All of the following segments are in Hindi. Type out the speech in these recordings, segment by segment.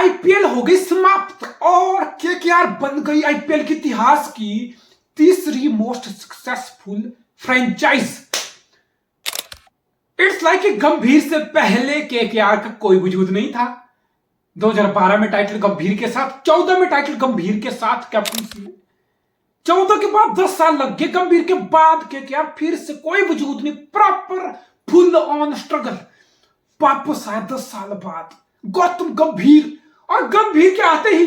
आईपीएल हो गई समाप्त और केकेआर बन गई आईपीएल के इतिहास की तीसरी most successful franchise. It's like गंभीर से पहले केकेआर का कोई वजूद नहीं था। 2012 में टाइटल गंभीर के साथ, 14 में टाइटल गंभीर के साथ कैप्टनसी में, 14 के बाद 10 साल लग गए। गंभीर के बाद केकेआर फिर से कोई वजूद नहीं, प्रॉपर फुल ऑन स्ट्रगल। वापस आया 10 साल बाद गौतम गंभीर, और गंभीर के आते ही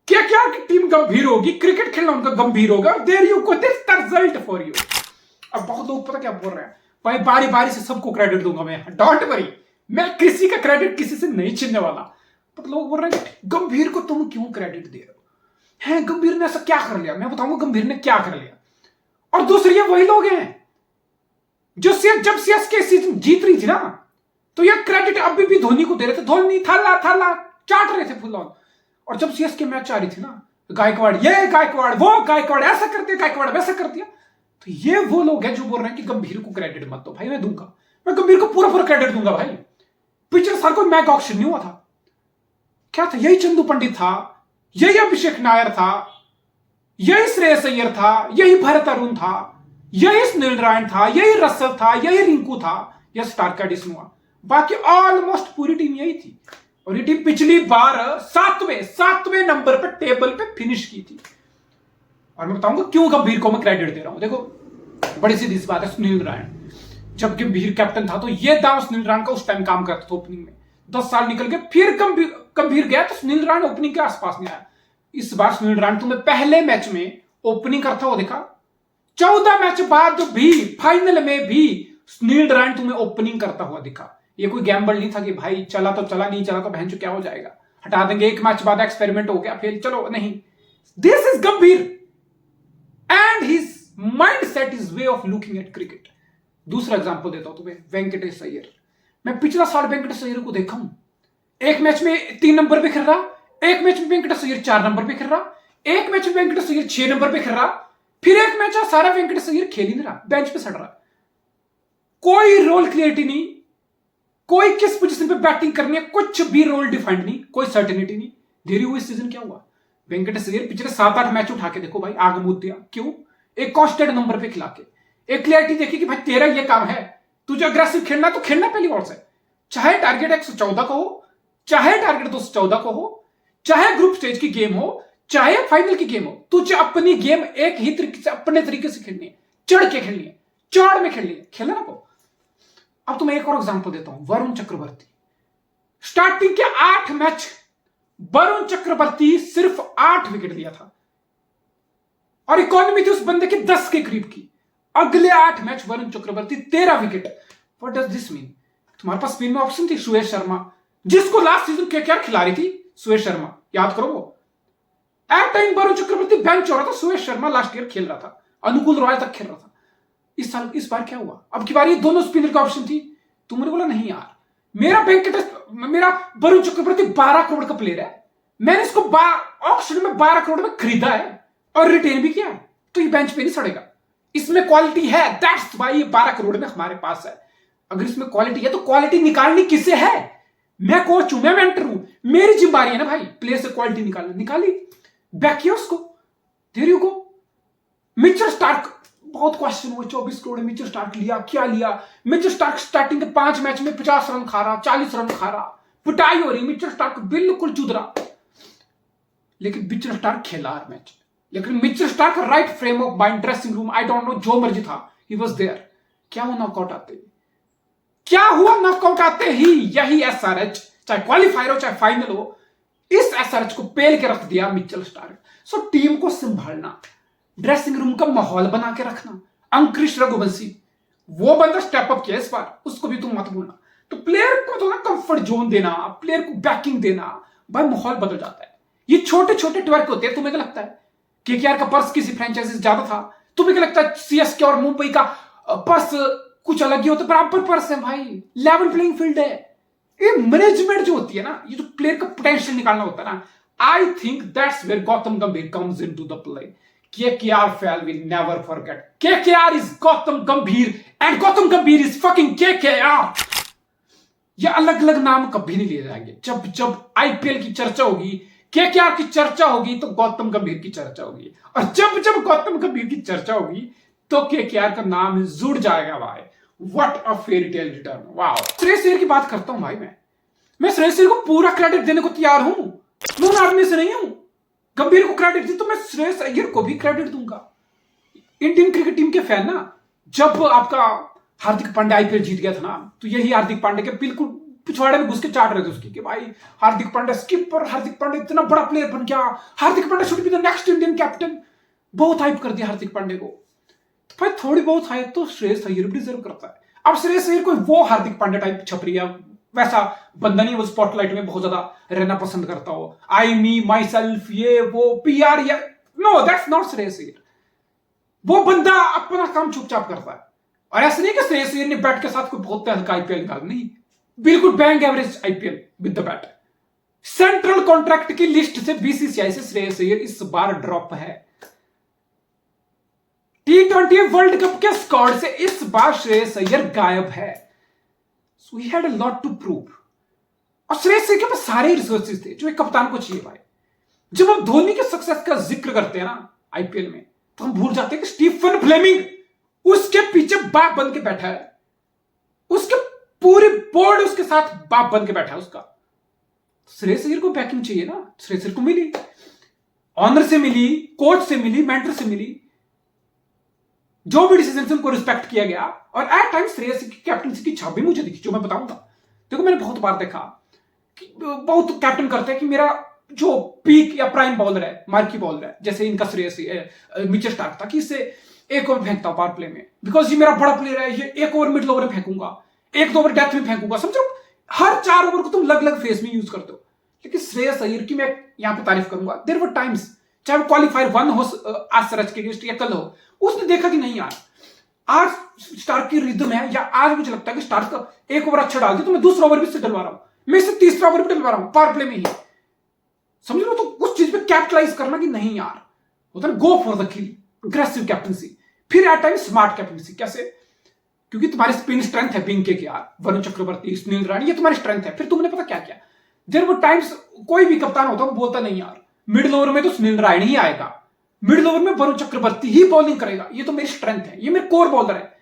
केकेआर की टीम गंभीर होगी, क्रिकेट खेलना उनका गंभीर होगा। There you go, this the result for you. अब बहुत लोग पता क्या बोल रहे हैं, भाई बारी बारी से सबको क्रेडिट दूंगा मैं, डोंट वरी, मैं किसी का क्रेडिट किसी से नहीं छीनने वाला। पर लोग बोल रहे हैं कि गंभीर को तुम क्यों क्रेडिट दे रहे हो, हैं गंभीर ने ऐसा क्या कर लिया। मैं बताऊंगा गंभीर ने क्या कर लिया। और दूसरी वही लोग हैं जो जब सीएसके सीजन जीत रही थी ना, तो यह क्रेडिट अभी भी धोनी को दे रहे थे। धोनी थाला थाला चाट रहे थे फुल ऑन। और जब सीएसके मैच आ रही थी ना, गायकवाड़ ये गायकवाड़ वो गायकवाड़ ऐसा कर दिया, गायकवाड़ वैसा कर दिया। तो ये वो लोग हैं जो बोल रहे हैं कि गंभीर को क्रेडिट मत दो। भाई मैं दूंगा, मैं गंभीर को पूरा पूरा क्रेडिट दूंगा। भाई पिछले साल कोई मैच ऑक्शन नहीं हुआ था, क्या था, यही चंदू पंडित था, यही अभिषेक नायर था, यही श्रेयस अय्यर था, यही भरत अरुण था, यही सुनील नारायण था, यही रसल था, यही रिंकू था, यह स्टार कैडिस हुआ। बाकी ऑलमोस्ट पूरी टीम यही थी। और ये टीम पिछली बार सातवें नंबर पर टेबल पे फिनिश की थी। और मैं बताऊंगा क्यों गंभीर को मैं क्रेडिट दे रहा हूं। देखो बड़ी सीधी सी बात है, सुनील नारायण जब गंभीर कैप्टन था तो ये दाव सुनील नारायण का उस टाइम काम करता था ओपनिंग में। 10 साल निकल गए, फिर गंभीर गया तो सुनील नारायण ओपनिंग के आसपास नहीं आया। इस बार सुनील नारायण तुम्हें पहले मैच में ओपनिंग करता हुआ देखा, 14 मैच बाद भी फाइनल में भी सुनील नारायण तुम्हें ओपनिंग करता हुआ दिखा। ये कोई गैम्बल नहीं था कि भाई चला तो चला, नहीं चला तो बहन चो क्या हो जाएगा, हटा देंगे, एक मैच बाद एक्सपेरिमेंट हो गया फेल, चलो नहीं। दिस इज गंभीर and his mindset is way of looking at cricket. दूसरा एग्जांपल देता हूं तुम्हें, वेंकटेश अय्यर। मैं पिछला साल वेंकटेश अय्यर को देखा हूं, एक मैच में 3 नंबर पे खेल रहा, एक मैच में वेंकटेश अय्यर 4 नंबर पे खेल रहा, एक मैच में वेंकटेश अय्यर 6 नंबर पे खेल रहा, फिर एक मैच सारा वेंकटेश अय्यर खेल ही नहीं रहा, बेंच पे सड़ रहा। कोई रोल क्लियरिटी नहीं, कोई किस पोजीशन पे बैटिंग करनी है, कुछ भी रोल डिफाइंड नहीं, कोई सर्टेनिटी नहीं। देरी हुई सीजन क्या हुआ, वेंकटेश अय्यर पिछले 7-8 मैच उठा के देखो भाई, आग मूद दिया। क्यों? एक कांस्टेंट नंबर पे खिला के, एक क्लियरिटी देखी कि भाई तेरा ये काम है, तुझे अग्रेसिव खेलना तो खेलना पहली बॉल से, चाहे टारगेट 114 को हो, चाहे टारगेट 214 को हो, चाहे ग्रुप स्टेज की गेम हो, चाहे फाइनल की गेम हो, तुझे अपनी गेम एक ही तरीके से अपने तरीके से खेलनी है, चढ़ के खेलनी है, चौड़ में खेलनी है, खेलना ना को। अब तुम्हें एक और एग्जांपल देता हूं, वरुण चक्रवर्ती। स्टार्टिंग के 8 मैच वरुण चक्रवर्ती सिर्फ 8 विकेट लिया था और इकोनॉमी थी उस बंदे की 10 के करीब की। अगले 8 match Varun Chakravarthy 13 wicket. What does this mean? तुम्हारे पास स्पिन में ऑप्शन थी सुयश शर्मा, जिसको लास्ट सीजन केकेआर खिला रही थी, सुयश शर्मा, याद करो वो। At time Varun Chakravarthy bench हो रहा था, सुयश शर्मा लास्ट ईयर खेल रहा था, अनुकूल रॉय तक खेल रहा था। इस बार क्या हुआ, अब की बार ये दोनों स्पिनर का ऑप्शन थी। तुमने बोला नहीं यार, मेरा वरुण चक्रवर्ती 12 करोड़ का प्लेयर है, मैंने इसको ऑक्शन में 12 करोड़ में खरीदा है और रिटेन भी किया है, तो ये बेंच पे नहीं सड़ेगा, इसमें क्वालिटी है, दैट्स व्हाई ये 12 करोड़ में हमारे पास है। अगर इसमें क्वालिटी है तो क्वालिटी निकालनी किसे है? मैं कोच हूं, मैं मेंटर हूं, मेरी जिम्मेदारी है ना भाई प्लेयर से क्वालिटी निकालना। निकाली, बैक किया उसको, there you go. Mitchell Starc, बहुत क्वेश्चन हुए, 24 करोड़ मिचेल स्टार्क लिया, क्या लिया? मिचेल स्टार्क स्टार्टिंग के 5 मैच में 50 रन खा रहा, 40 रन खा रहा, पिटाई हो रही, मिचेल स्टार्क बिल्कुल चुदरा, लेकिन मिचेल स्टार्क खेला हर मैच। लेकिन Mitchell Starc right frame of mind, dressing room, I don't know, जो मर्जी था, ही वाज देयर। क्या हुआ नॉकआउट आते ही? क्या हुआ नॉकआउट आते ही? यही एसआरएच, चाहे क्वालिफायर हो चाहे फाइनल हो, इस एसआरएच को पेल के रख दिया मिचेल स्टार्क। सो टीम को संभालना, ड्रेसिंग रूम का माहौल बना के रखना, अंकुश रघुवंशी वो बंदा स्टेप अप किया इस बार, उसको भी तुम मत भूलना। तो प्लेयर को थोड़ा कंफर्ट जोन देना, प्लेयर को बैकिंग देना, भाई माहौल बदल जाता है। ये छोटे छोटे ट्वर्क होते हैं। तुम्हें क्या लगता है केकेआर का पर्स किसी फ्रेंचाइजी से ज्यादा था? तुम्हें क्या लगता है सीएसके और मुंबई का पर्स कुछ अलग ही होता है? बराबर पर्स है भाई, लेवल प्लेइंग फील्ड है। ये मैनेजमेंट जो होती है ना, ये जो प्लेयर का पोटेंशियल निकालना होता है ना, I think that's where Gautam Gambhir comes into the play. KKR fan will never forget. KKR is Gautam Gambhir and Gautam Gambhir is fucking KKR. ये अलग अलग नाम कभी नहीं लिए जाएंगे। जब जब आईपीएल की चर्चा होगी, केकेआर की चर्चा होगी, तो गौतम गंभीर की चर्चा होगी, और जब जब गौतम गंभीर की चर्चा होगी तो केकेआर का नाम जुड़ जाएगा भाई। What a fairy tale return, wow. Shreyas Iyer की बात करता हूं भाई, मैं श्रेयस अय्यर को पूरा क्रेडिट देने को तैयार हूं, मैं उन आदमी से नहीं हूं। गंभीर को क्रेडिट दी तो मैं श्रेयस अय्यर को भी क्रेडिट दूंगा। इंडियन क्रिकेट टीम के फैन ना, जब आपका हार्दिक पांड्या आईपीएल जीत गया था ना, तो यही हार्दिक पांड्या के बिल्कुल पिछवाड़े में घुस के चाट रहे थे उसकी कि भाई हार्दिक पांड्या स्किपर, हार्दिक पांड्या इतना बड़ा प्लेयर बन गया, Hardik Pandya should be the next Indian captain. बहुत हाइप कर दिया हार्दिक पांड्या को। तो भाई थोड़ी बहुत हाइप तो श्रेयस अय्यर भी डिजर्व करता है। अब श्रेयस अय्यर कोई वो हार्दिक पांड्या टाइप छपरी है, वैसा बंदा नहीं वो स्पॉटलाइट में बहुत ज्यादा रहना पसंद करता हो, आई मी माई सेल्फ, ये वो पीआर, या no that's not Shreyas Iyer. वो बंदा अपना काम चुपचाप करता है। और ऐसा नहीं कि श्रेयस अय्यर ने बैट के साथ कोई बहुत हल्का आईपीएल निकाल, नहीं, बिल्कुल bang average IPL with the bat. Central contract की लिस्ट से बीसीसीआई से श्रेयस अय्यर इस बार ड्रॉप है। T20 वर्ल्ड कप के स्क्वाड से इस बार श्रेयस अय्यर गायब है। So he had a lot to prove. और श्रेयस अय्यर के पास सारे रिसोर्सेज थे जो एक कप्तान को चाहिए भाई। जब हम धोनी के सक्सेस का जिक्र करते हैं ना आईपीएल में, तो हम भूल जाते हैं कि स्टीफन फ्लेमिंग उसके पीछे बाप बन के बैठा है, उसके पूरी बोर्ड उसके साथ बाप बन के बैठा है उसका। श्रेयस अय्यर को बैकिंग चाहिए ना, श्रेयस अय्यर को मिली, ऑनर से मिली, कोच से मिली, मेंटर से मिली, जो भी डिसीजन से उनको रिस्पेक्ट किया गया। और एट टाइम श्रेयस अय्यर की कैप्टनसी की छाप भी मुझे दिखी, जो मैं बताऊंगा। देखो मैंने बहुत बार देखा कि बहुत कैप्टन करते हैं कि मेरा जो पीक या प्राइम बॉलर है, मार्की बॉलर है, जैसे इनका श्रेयस मिचेल स्टार्क था, कि इससे एक ओवर फेंकता हूं पावर प्ले में, बिकॉज ये मेरा बड़ा प्लेयर है, ये एक ओवर मिडल ओवर में फेंकूंगा, एक दो ओवर डेथ में फेंकूंगा। समझो हर 4 ओवर को तुम अलग अलग फेस में यूज करते हो। लेकिन श्रेयस अय्यर की मैं यहां पे तारीफ करूंगा, देयर वर टाइम्स, चाहे वो क्वालिफायर 1 हो आज सरज के अगेंस्ट या कल हो, उसने देखा कि नहीं यार आज स्टार्क की रिदम है, या आज मुझे लगता है कि स्टार्क का एक ओवर अच्छा डाल दिया तो मैं दूसरा ओवर भी से डलवा रहा हूं, मैं इसे तीसरा ओवर भी डलवा रहा हूं पावर प्ले में ही। समझ लो, तो उस चीज पे कैपिटलाइज करना कि नहीं यार, होता है go for the kill, aggressive captaincy. फिर एट टाइम स्मार्ट कैप्टनसी। कैसे? क्योंकि तुम्हारी स्पिन स्ट्रेंथ है, बिंग के यार, वरुण चक्रवर्ती, सुनील राणी, ये तुम्हारी स्ट्रेंथ है। फिर तुमने पता क्या किया, देयर वर टाइम्स कोई भी कप्तान होता है वो बोलता नहीं यार मिडिल ओवर में तो सुनील राणी ही आएगा, मिडिल ओवर में वरुण चक्रवर्ती ही बॉलिंग करेगा, ये तो मेरी स्ट्रेंथ है, ये मेरे कोर बॉलर है।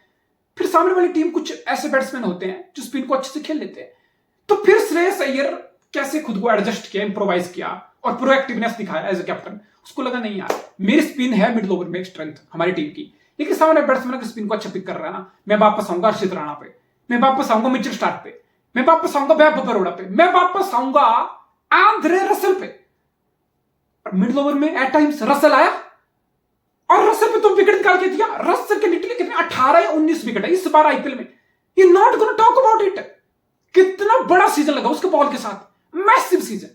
फिर सामने वाली टीम कुछ ऐसे बैट्समैन होते हैं जो स्पिन को अच्छे से खेल लेते हैं। तो फिर श्रेयस अय्यर कैसे खुद को एडजस्ट किया, इंप्रोवाइज किया और प्रोएक्टिवनेस दिखाया एज ए कैप्टन। उसको लगा नहीं यार मेरी स्पिन है मिडिल ओवर में स्ट्रेंथ हमारी टीम की, लेकिन सामने बैट्समैन की स्पिन को अच्छा पिक कर रहा है ना, मैं वापस आऊंगा हर्षित राणा पे, मैं वापस आऊंगा मिचेल स्टार्क पे, मैं वापस आऊंगा वैभव बरोड़ा पे, मैं वापस आऊंगा आंद्रे रसल पे। मिडिल ओवर में एट टाइम्स रसल आया और रसल पे तुम विकेट निकाल के दिया। रसल के निकले कितने 18 या 19 विकेट है इस बार आईपीएल में। You not gonna talk about it. कितना बड़ा सीजन लगा उसके बॉल के साथ, मैसिव सीजन।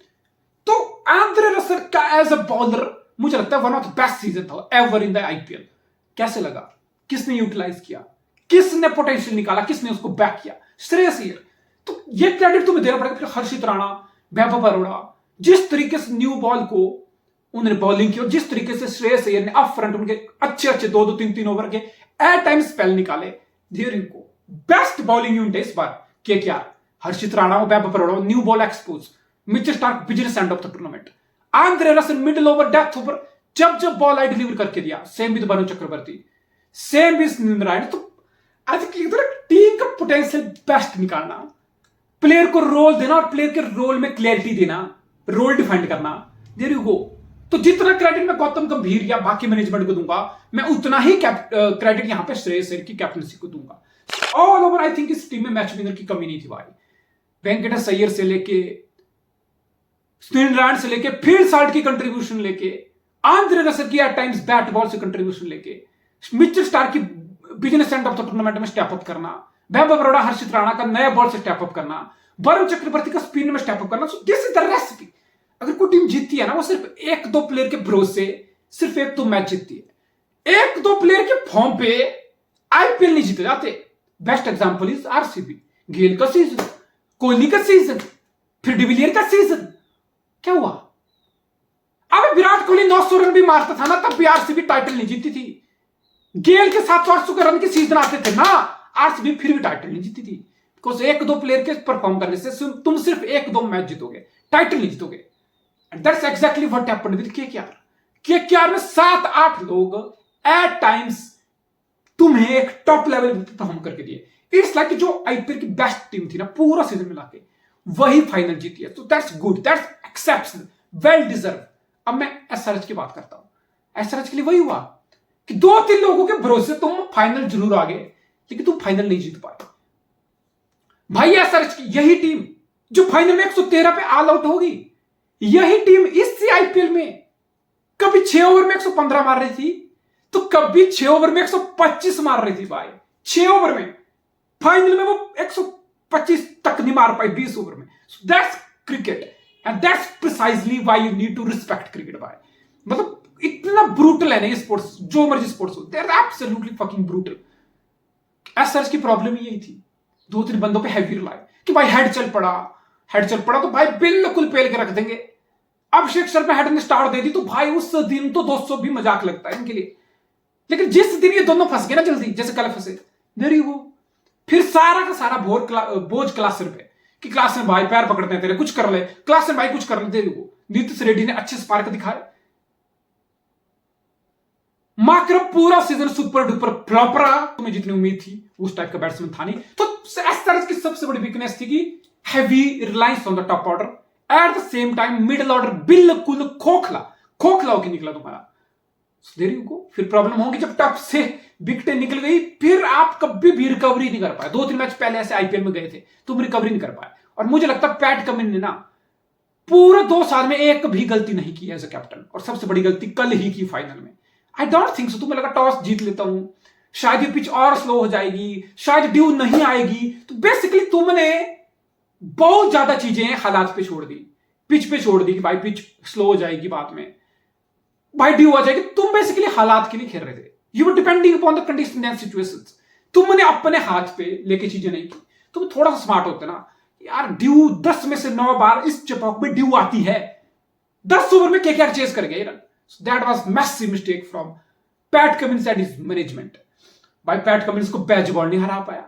तो आंद्रे रसल का एज अ बॉलर मुझे लगता है one of the best season था एवर इन द आईपीएल। कैसे लगा, किसने यूटिलाइज किया, किसने पोटेंशियल निकाला, किसने उसको बैक किया? श्रेयस अय्यर। तो ये क्रेडिट तुम्हें देना पड़ेगा। फिर हर्षित राणा, वैभव बरोड़ा, जिस तरीके से न्यू बॉल को उन्होंने बॉलिंग की और जिस तरीके से श्रेयस अय्यर ने अप फ्रंट उनके अच्छे अच्छे 2-2 3-3 ओवर के एट टाइम स्पेल निकाले, देयर इनको बेस्ट बॉलिंग यूनिट है इस बार केकेआर। हर्षित राणा, वैभव बरोड़ा, new ball expose, Mitchell Starc business end of the tournament, Andre Russell middle over, death over, जब जब बॉल आई डिलीवर करके दिया। Same with Varun Chakravarthy, same with Sunil Narine. तो आज की टीम का पोटेंशियल बेस्ट निकालना, प्लेयर को रोल देना और प्लेयर के रोल में क्लैरिटी देना, रोल डिफाइंड करना, देयर यू गो। तो जितना क्रेडिट मैं गौतम गंभीर या बाकी मैनेजमेंट को दूंगा, मैं उतना ही क्रेडिट यहां पे श्रेयस अय्यर की कैप्टनसी को दूंगा। ऑल ओवर आई थिंक इस टीम में मैच विनर की कमी नहीं थी भाई। वेंकटेश अय्यर से लेके सुनील राणी से लेके फील्ड साल्ट की कंट्रीब्यूशन लेके, आंद्रे रसल की एट टाइम्स बैट बॉल से कंट्रीब्यूशन लेके, मिचेल स्टार्क की business end of the tournament में स्टेप अप करना, वैभव बरोड़ा, हर्षित राणा का नया बॉल से स्टेप अप करना, वरुण चक्रवर्ती का स्पिन में स्टेप अप करना। So this is the recipe. अगर कोई टीम जीतती है ना, वो सिर्फ 1-2 प्लेयर के भरोसे सिर्फ 1-2 मैच जीतती है। 1-2 प्लेयर के फॉर्म पे आईपीएल नहीं जीते जाते। बेस्ट एग्जांपल इज आरसीबी, गेल का सीजन, कोहली का सीजन, फिर डिविलियर का सीजन। क्या हुआ? अब विराट कोहली 900 रन भी मारता था ना, तब भी आरसीबी टाइटल नहीं जीती थी। गेल के 700-800 रन के सीजन आते थे ना, आरसीबी फिर भी टाइटल नहीं जीती थी। बिकॉज एक दो प्लेयर के परफॉर्म करने से तुम सिर्फ एक दो मैच जीतोगे, टाइटल नहीं जीतोगे। And that's exactly what happened with KKR. KKR में 7-8 लोग एट टाइम्स तुम्हें एक टॉप लेवल परफॉर्म करके दिए। इट्स लाइक जो आईपीएल की बेस्ट टीम थी ना पूरा सीजन मिला के, वही फाइनल जीती है। तो that's good, that's exceptional, well deserve. अब मैं एसआरएच की बात करता हूं। एसआरएच के लिए वही हुआ कि 2-3 लोगों के भरोसे तुम फाइनल जरूर आ गए, लेकिन तुम फाइनल नहीं जीत पाए। भाई एसआरएच की यही टीम जो फाइनल में 113 पे ऑल आउट होगी, यही टीम इस आईपीएल में कभी 6 ओवर में 115 मार रही थी, तो कभी 6 ओवर में 125 मार रही थी। भाई 6 ओवर में, फाइनल में वो 125 तक नहीं मार पाई 20 ओवर में। That's cricket and that's precisely why you need to respect cricket. भाई मतलब इतना ब्रूटल है ना ये स्पोर्ट्स, जो मर्जी स्पोर्ट्स हो, they are absolutely fucking brutal. SRH की प्रॉब्लम यही थी, 2-3 बंदों पे हैवी रिलाय कि भाई हेड चल पड़ा तो भाई बिल्कुल पेल के रख देंगे। अभिषेक शर्मा हेड ने स्टार्ट दे दी तो भाई उस दिन तो 200 भी मजाक लगता है इनके लिए। लेकिन जिस दिन ये दोनों फंस गए ना जल्दी, जैसे कल फंसे, नहीं वो फिर सारा का सारा बोझ क्लासन पे कि क्लासन भाई पैर पकड़ते हैं तेरे, कुछ कर ले क्लासन भाई, कुछ कर ले। वो नीतीश रेड्डी ने अच्छे स्पार्क दिखाए। माक्रम पूरा सीजन सुपर डुपर फ्लॉप रहा, तुम्हें जितनी उम्मीद थी उस टाइप का बैट्समैन था नहीं। तो एसआरएच की सबसे बड़ी वीकनेस थी कि heavy reliance on the top order, at the same time middle order बिल्कुल खोखला होकर निकला तुम्हारा। देर यू गो, फिर प्रॉब्लम होगी जब टॉप से विकेटें निकल गई, फिर आप कभी भी रिकवरी नहीं कर पाए। 2-3 मैच पहले ऐसे आईपीएल में गए थे, तुम रिकवरी नहीं कर पाए। और मुझे लगता है पैट कमिंस ने ना पूरे 2 साल में एक भी गलती नहीं की एज अ कैप्टन, और सबसे बड़ी गलती कल ही की फाइनल में। I don't think so. तुम्हें लगा टॉस जीत लेता हूं, शायद ये पिच और स्लो हो जाएगी, शायद ड्यू नहीं आएगी, तो बेसिकली तुमने बहुत ज्यादा चीजें हालात पे छोड़ दी, पिच पे छोड़ दी कि भाई पिच स्लो हो जाएगी, बाद में भाई ड्यू आ जाएगी। तुम बेसिकली हालात के लिए खेल रहे थे, you were depending upon the condition and situations. तुमने अपने हाथ पे लेके चीजें नहीं की। तुम थोड़ा सा स्मार्ट होते ना यार, ड्यू 10 में से 9 बार इस चपॉक में ड्यू आती है, 10 ओवर में केकेआर चेस कर गए run. That was massive mistake from PAT Cummins and his management. भाई पैट कमिंस को बैच बॉल नहीं हरा पाया,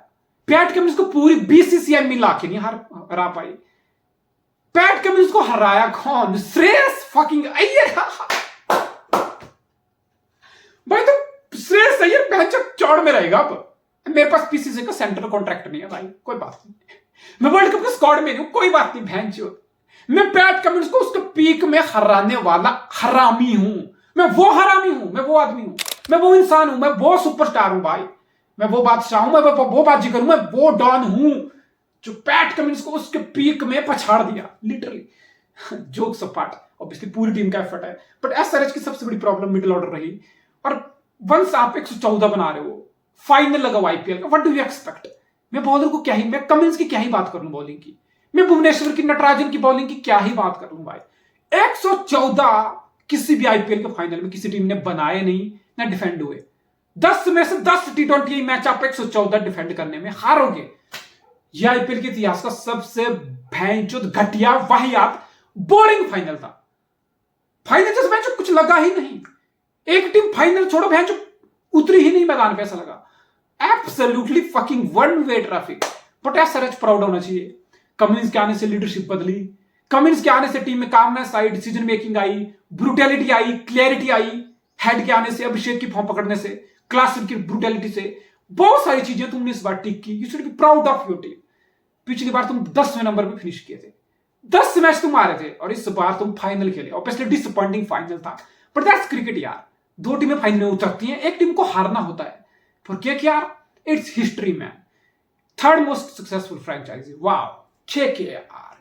पैट कमिंस को पूरी बीसीसीआई मिला के नहीं हरा पाई। पैट कमिंस को हराया कौन? श्रेयस फकिंग अय्यर। भाई तो श्रेयस अय्यर बेंचक चौड़ में रहेगा। अब मेरे पास पीसीसी का सेंटर कॉन्ट्रैक्ट नहीं है भाई, कोई बात नहीं, मैं वर्ल्ड कप के स्क्वाड में हूं, कोई बात नहीं भैंचो। मैं पैट कमिंस को उसके पीक में हराने वाला हरामी हूं। मैं वो हरामी हूं, मैं वो आदमी हूं, मैं वो इंसान हूं, मैं वो सुपरस्टार हूं भाई, मैं वो बादशाह हूं, मैं वो बाजीगर हूं, मैं वो डॉन हूं जो पैट कमिंस को उसके पीक में पछाड़ दिया लिटरली। जोक सपाट, ऑब्वियसली पूरी टीम का एफर्ट है, बट एसआरएच की सबसे बड़ी प्रॉब्लम मिडिल ऑर्डर रही। और वंस आप 114 बना रहे हो, फाइनल लगा आईपीएल का, व्हाट डू यू एक्सपेक्ट? मैं बॉलर को क्या ही, मैं कमिंस की क्या ही बात कर लूं बॉलिंग की, मैं भुवनेश्वर की, नटराजन की बॉलिंग की क्या ही बात कर लूं भाई। 114 किसी भी आईपीएल के फाइनल में किसी टीम ने बनाए नहीं, ना डिफेंड हुए। 10 में से 10 T20 मैच आप 114 डिफेंड करने में हारोगे। यह आईपीएल के इतिहास का सबसे भयंकर घटिया वाहियात बोरिंग फाइनल था। फाइनल जैसे मैच कुछ लगा ही नहीं, एक टीम फाइनल छोड़ो भैंचो उतरी ही नहीं मैदान पे, ऐसा लगा absolutely fucking one way traffic. But SRH proud होना चाहिए, कमिंस के आने से लीडरशिप बदली, कमिंस के आने से टीम में calmness I, decision making I, brutality I, clarity I. Head के आने से, अभिषेक की फॉर्म पकड़ने से, क्लासिक की ब्रूटैलिटी से, बहुत सारी चीजें तुमने इस बार टिक की। You should be proud of your team. पिछली बार तुम 10वें नंबर पे फिनिश किए थे, 10 मैच तुम हारे थे, और इस बार तुम फाइनल खेले। ऑब्वियसली डिसअपॉइंटिंग फाइनल था, बट दैट्स क्रिकेट यार। 2 टीमें फाइनल में उतरती हैं, एक टीम को हारना होता है। For KKR it's history man, 3rd most successful franchise. Wow, KKR.